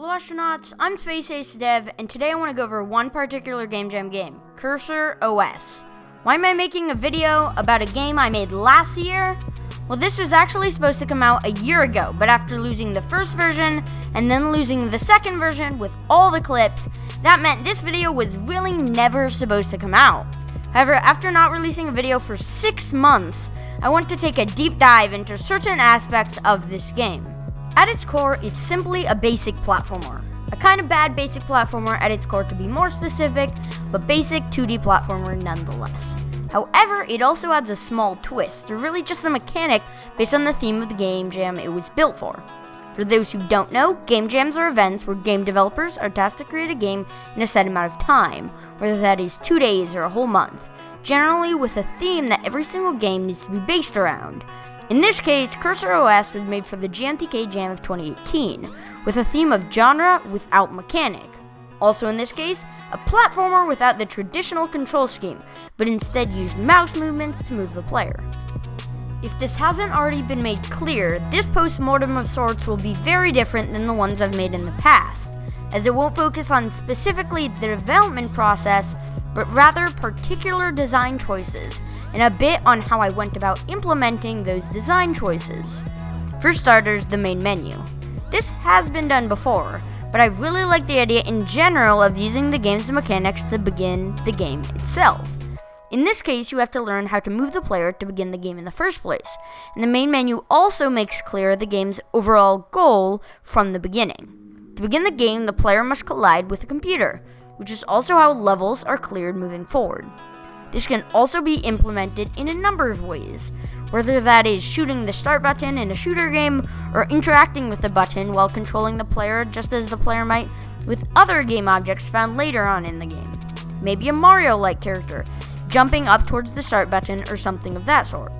Hello astronauts, I'm Space Dev, and today I want to go over one particular Game Jam game, cursorOS. Why am I making a video about a game I made last year? Well, this was actually supposed to come out a year ago, but after losing the first version, and then losing the second version with all the clips, that meant this video was really never supposed to come out. However, after not releasing a video for 6 months, I want to take a deep dive into certain aspects of this game. At its core, it's simply a basic platformer. A kind of bad basic platformer at its core to be more specific, but basic 2D platformer nonetheless. However, it also adds a small twist, or really just a mechanic based on the theme of the Game Jam it was built for. For those who don't know, Game Jams are events where game developers are tasked to create a game in a set amount of time, whether that is 2 days or a whole month, generally with a theme that every single game needs to be based around. In this case, cursorOS was made for the GMTK Jam of 2018, with a theme of genre without mechanic. Also in this case, a platformer without the traditional control scheme, but instead used mouse movements to move the player. If this hasn't already been made clear, this post-mortem of sorts will be very different than the ones I've made in the past, as it won't focus on specifically the development process, but rather particular design choices, and a bit on how I went about implementing those design choices. For starters, the main menu. This has been done before, but I really like the idea in general of using the game's mechanics to begin the game itself. In this case, you have to learn how to move the player to begin the game in the first place, and the main menu also makes clear the game's overall goal from the beginning. To begin the game, the player must collide with a computer, which is also how levels are cleared moving forward. This can also be implemented in a number of ways, whether that is shooting the start button in a shooter game or interacting with the button while controlling the player just as the player might with other game objects found later on in the game. Maybe a Mario-like character, jumping up towards the start button or something of that sort.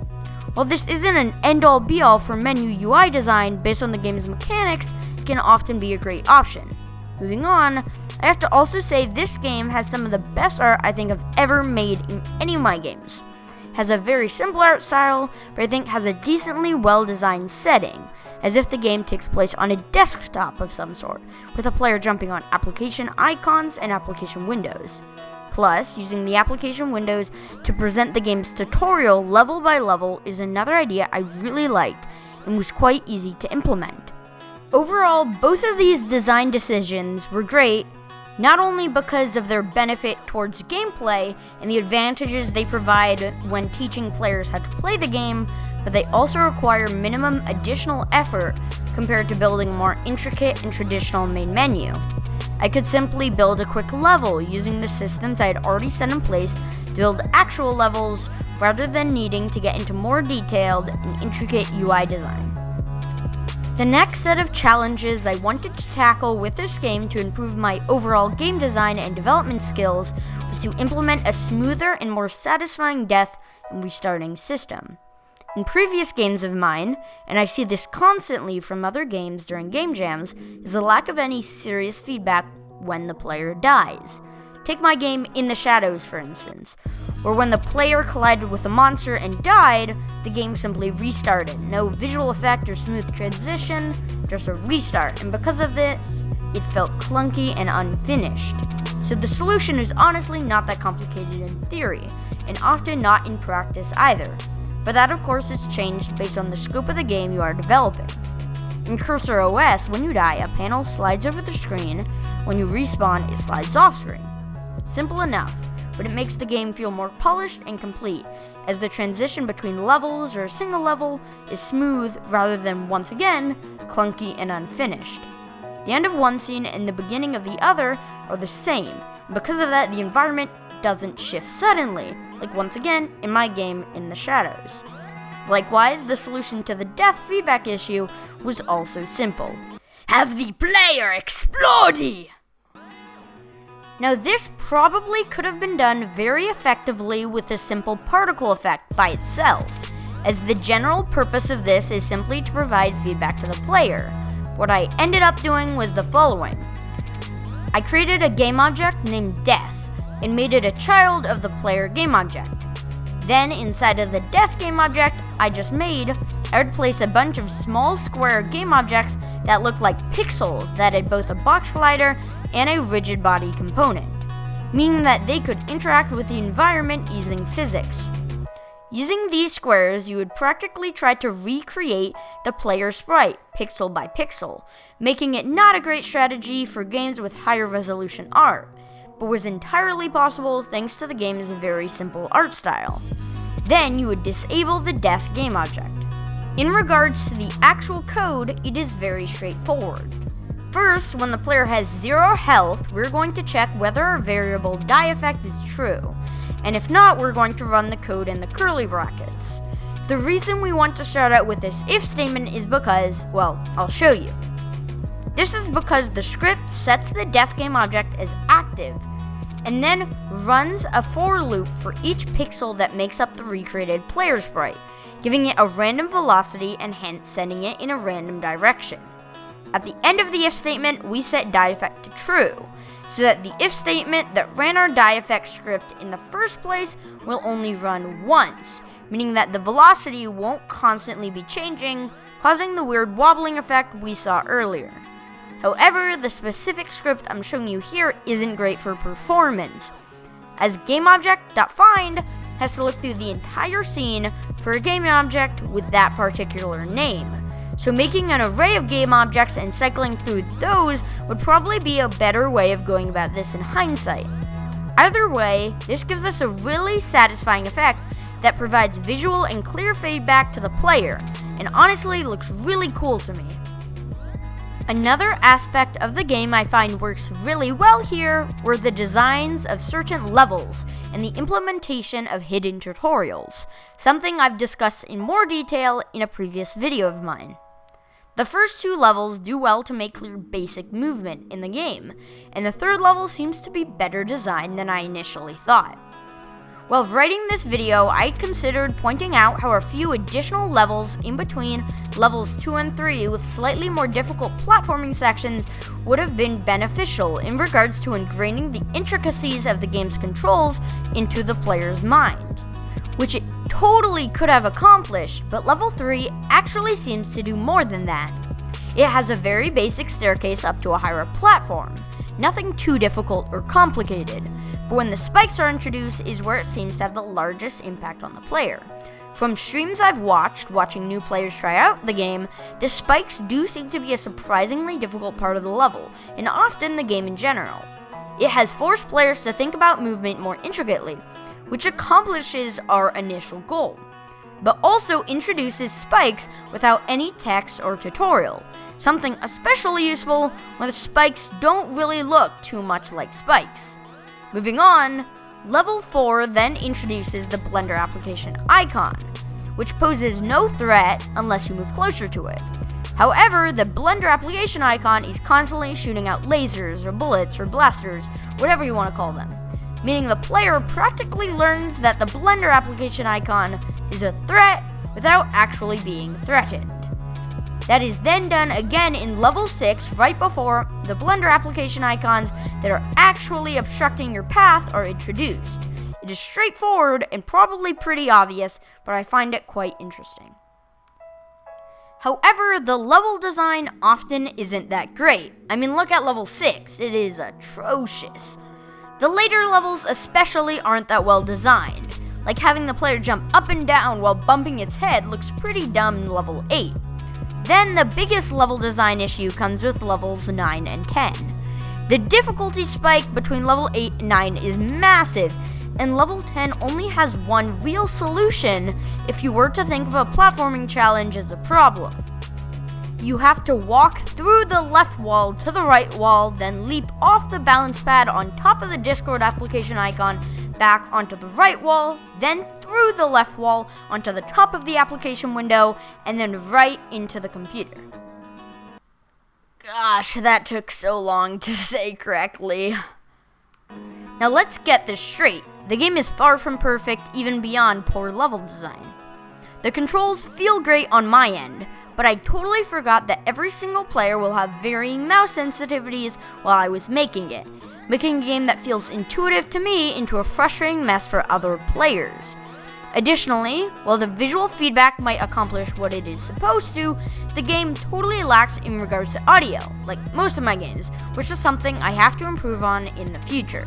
While this isn't an end-all be-all for menu UI design based on the game's mechanics, it can often be a great option. Moving on, I have to also say this game has some of the best art I think I've ever made in any of my games. It has a very simple art style, but I think has a decently well-designed setting, as if the game takes place on a desktop of some sort, with a player jumping on application icons and application windows. Plus, using the application windows to present the game's tutorial level by level is another idea I really liked and was quite easy to implement. Overall, both of these design decisions were great, not only because of their benefit towards gameplay and the advantages they provide when teaching players how to play the game, but they also require minimum additional effort compared to building a more intricate and traditional main menu. I could simply build a quick level using the systems I had already set in place to build actual levels rather than needing to get into more detailed and intricate UI design. The next set of challenges I wanted to tackle with this game to improve my overall game design and development skills was to implement a smoother and more satisfying death and restarting system. In previous games of mine, and I see this constantly from other games during game jams, is the lack of any serious feedback when the player dies. Take my game In the Shadows, for instance, where when the player collided with a monster and died, the game simply restarted. No visual effect or smooth transition, just a restart, and because of this, it felt clunky and unfinished. So the solution is honestly not that complicated in theory, and often not in practice either. But that of course is changed based on the scope of the game you are developing. In cursorOS, when you die, a panel slides over the screen. When you respawn, it slides off screen. Simple enough, but it makes the game feel more polished and complete, as the transition between levels or a single level is smooth rather than, once again, clunky and unfinished. The end of one scene and the beginning of the other are the same, and because of that, the environment doesn't shift suddenly, like once again in my game In the Shadows. Likewise, the solution to the death feedback issue was also simple. Have the player explode! Now this probably could have been done very effectively with a simple particle effect by itself, as the general purpose of this is simply to provide feedback to the player. What I ended up doing was the following. I created a game object named Death, and made it a child of the player game object. Then inside of the Death game object I just made, I would place a bunch of small square game objects that looked like pixels that had both a box collider and a rigid body component, meaning that they could interact with the environment using physics. Using these squares, you would practically try to recreate the player's sprite, pixel by pixel, making it not a great strategy for games with higher resolution art, but was entirely possible thanks to the game's very simple art style. Then you would disable the death game object. In regards to the actual code, it is very straightforward. First, when the player has 0 health, we're going to check whether our variable die effect is true, and if not, we're going to run the code in the curly brackets. The reason we want to start out with this if statement is because, well, I'll show you. This is because the script sets the death game object as active, and then runs a for loop for each pixel that makes up the recreated player sprite, giving it a random velocity and hence sending it in a random direction. At the end of the if statement, we set die effect to true, so that the if statement that ran our die effect script in the first place will only run once, meaning that the velocity won't constantly be changing, causing the weird wobbling effect we saw earlier. However, the specific script I'm showing you here isn't great for performance, as GameObject.find has to look through the entire scene for a game object with that particular name. So making an array of game objects and cycling through those would probably be a better way of going about this in hindsight. Either way, this gives us a really satisfying effect that provides visual and clear feedback to the player, and honestly looks really cool to me. Another aspect of the game I find works really well here were the designs of certain levels and the implementation of hidden tutorials, something I've discussed in more detail in a previous video of mine. The first 2 levels do well to make clear basic movement in the game, and the 3rd level seems to be better designed than I initially thought. While writing this video, I'd considered pointing out how a few additional levels in between levels 2 and 3 with slightly more difficult platforming sections would have been beneficial in regards to ingraining the intricacies of the game's controls into the player's mind, which it totally could have accomplished, but level 3 actually seems to do more than that. It has a very basic staircase up to a higher platform, nothing too difficult or complicated. But when the spikes are introduced is where it seems to have the largest impact on the player. From streams I've watching new players try out the game, the spikes do seem to be a surprisingly difficult part of the level, and often the game in general. It has forced players to think about movement more intricately, which accomplishes our initial goal, but also introduces spikes without any text or tutorial, something especially useful when the spikes don't really look too much like spikes. Moving on, level 4 then introduces the Blender application icon, which poses no threat unless you move closer to it. However, the Blender application icon is constantly shooting out lasers or bullets or blasters, whatever you want to call them, meaning the player practically learns that the Blender application icon is a threat without actually being threatened. That is then done again in level 6 right before the Blender application icons that are actually obstructing your path are introduced. It is straightforward and probably pretty obvious, but I find it quite interesting. However, the level design often isn't that great. I mean, look at level 6, it is atrocious. The later levels especially aren't that well designed, like having the player jump up and down while bumping its head looks pretty dumb in level 8. Then the biggest level design issue comes with levels 9 and 10. The difficulty spike between level 8 and 9 is massive, and level 10 only has one real solution if you were to think of a platforming challenge as a problem. You have to walk through the left wall to the right wall, then leap off the balance pad on top of the Discord application icon back onto the right wall, then through the left wall onto the top of the application window, and then right into the computer. Gosh, that took so long to say correctly. Now let's get this straight. The game is far from perfect, even beyond poor level design. The controls feel great on my end, but I totally forgot that every single player will have varying mouse sensitivities while I was making it, making a game that feels intuitive to me into a frustrating mess for other players. Additionally, while the visual feedback might accomplish what it is supposed to, the game totally lacks in regards to audio, like most of my games, which is something I have to improve on in the future.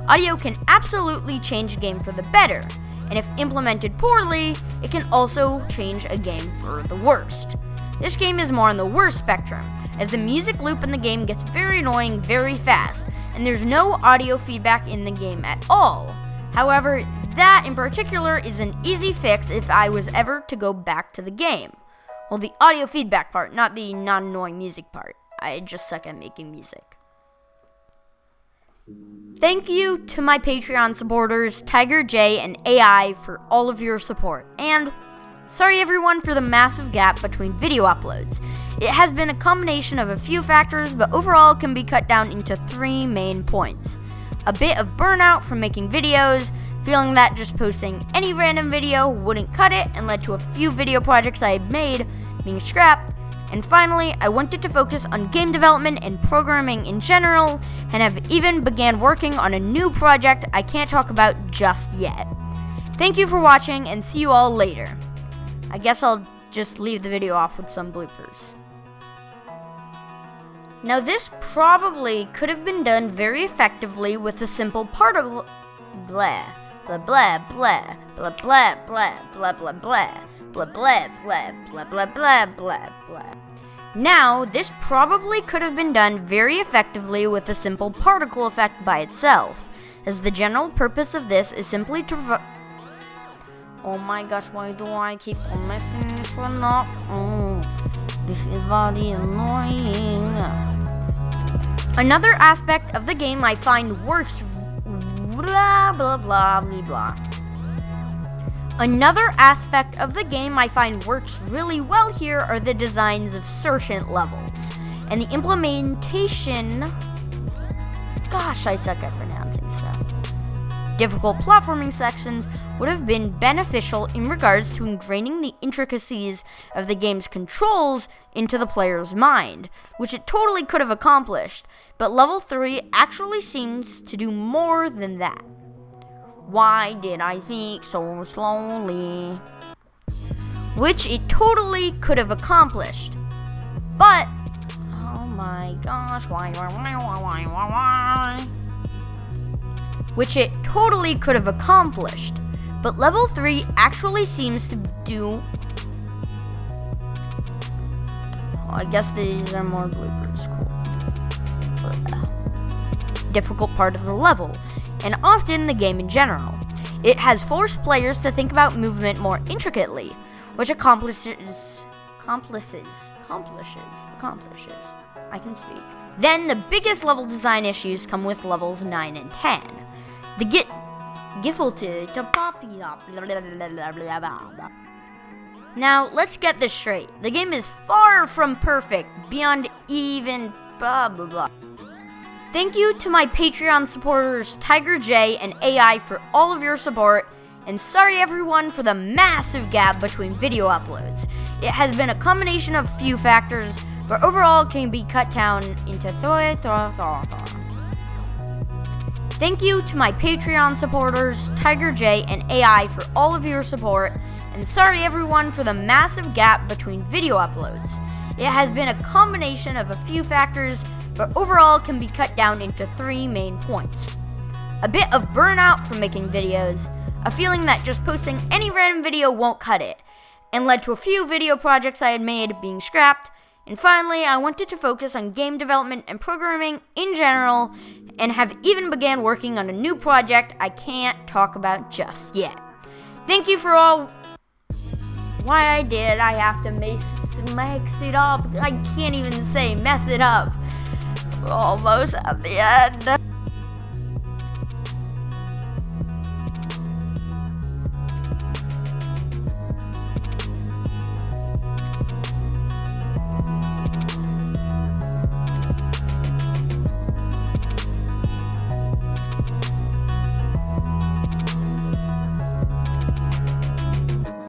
Audio can absolutely change a game for the better, and if implemented poorly, it can also change a game for the worst. This game is more on the worst spectrum, as the music loop in the game gets very annoying very fast, and there's no audio feedback in the game at all. However, that in particular is an easy fix if I was ever to go back to the game. Well, the audio feedback part, not the non-annoying music part. I just suck at making music. Thank you to my Patreon supporters, Tiger J and AI, for all of your support. And sorry everyone for the massive gap between video uploads. It has been a combination of a few factors, but overall can be cut down into 3 main points. A bit of burnout from making videos, feeling that just posting any random video wouldn't cut it and led to a few video projects I had made being scrapped, and finally, I wanted to focus on game development and programming in general, and have even began working on a new project I can't talk about just yet. Thank you for watching, and see you all later. I guess I'll just leave the video off with some bloopers. Now this probably could have been done very effectively with a simple particle blah blah blah blah blah blah blah blah blah blah blah blah blah blah blah blah blah. Now this probably could have been done very effectively with a simple particle effect by itself, as the general purpose of this is simply to oh my gosh, why do I keep on messing this one up? Oh, this is very annoying. Another aspect of the game I find works blah blah blah blah blah. Another aspect of the game I find works really well here are the designs of certain levels and the implementation. Gosh, I suck at pronouncing stuff. Difficult platforming sections would have been beneficial in regards to ingraining the intricacies of the game's controls into the player's mind, which it totally could have accomplished, but level 3 actually seems to do more than that. Why did I speak so slowly? Which it totally could have accomplished, but oh my gosh, why? Which it totally could have accomplished, but level 3 actually seems to do. I guess these are more bloopers. Cool. Difficult part of the level, and often the game in general. It has forced players to think about movement more intricately, which accomplishes. I can speak. Then the biggest level design issues come with levels 9 and 10. The Now, let's get this straight. The game is far from perfect, beyond even blah blah blah. Thank you to my Patreon supporters, Tiger J and AI, for all of your support, and sorry everyone for the massive gap between video uploads. It has been a combination of few factors, but overall can be cut down into Thank you to my Patreon supporters, Tiger J and AI, for all of your support, and sorry everyone for the massive gap between video uploads. It has been a combination of a few factors, but overall can be cut down into 3 main points. A bit of burnout from making videos, a feeling that just posting any random video won't cut it, and led to a few video projects I had made being scrapped, and finally I wanted to focus on game development and programming in general, and have even began working on a new project I can't talk about just yet. Thank you for all. Why I did, I have to mix it up. I can't even say mess it up. We're almost at the end.